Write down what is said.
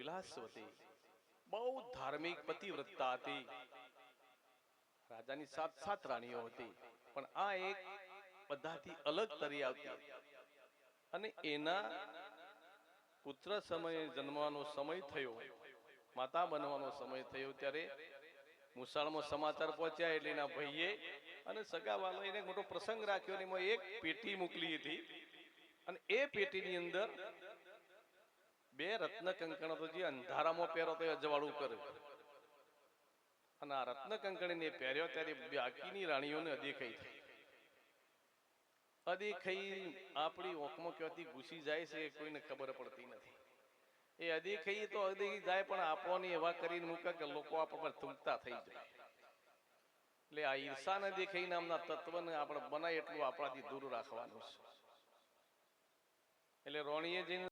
વિલાસવતી, બહુ ધાર્મિક પતિવ્રતા હતી. રાજાની 7 રાણીઓ હતી, પણ આ એક બધાથી અલગ તરી આવતી. અને એના પુત્ર સમયે જન્મવાનો સમય થયો, માતા બનવાનો સમય થયો, ત્યારે મુસાળમાં સમાચાર પહોંચ્યા. એટલે એના ભાઈએ અને સગાવાલો એને મોટો પ્રસંગ રાખ્યો. અને એમાં એક પેટી મોકલી હતી, અને એ પેટીની અંદર 2 રત્ન કંકણ તો જે અંધારામાં પહેરો તો અજવાળું કરે. અને આ રત્ન કંકણીને પહેર્યો ત્યારે બાકીની રાણીઓને અદેખાઈ થઈ. અદેખાઈ આપણી ઓખમાં ક્યાંથી ઘૂસી જાય છે કોઈને ખબર પડતી નથી. એ અદેખાઈ તો અદેખાઈ જાય, પણ આપણને એવા કરીને મૂકે કે લોકો આપણા પર થૂંકતા થઈ જાય. એટલે આ ઈર્ષા ન દેખાઈ નામના તત્વને આપણે બનાય એટલું આપણાથી દૂર રાખવાનું છે. એટલે રોણીએ જઈને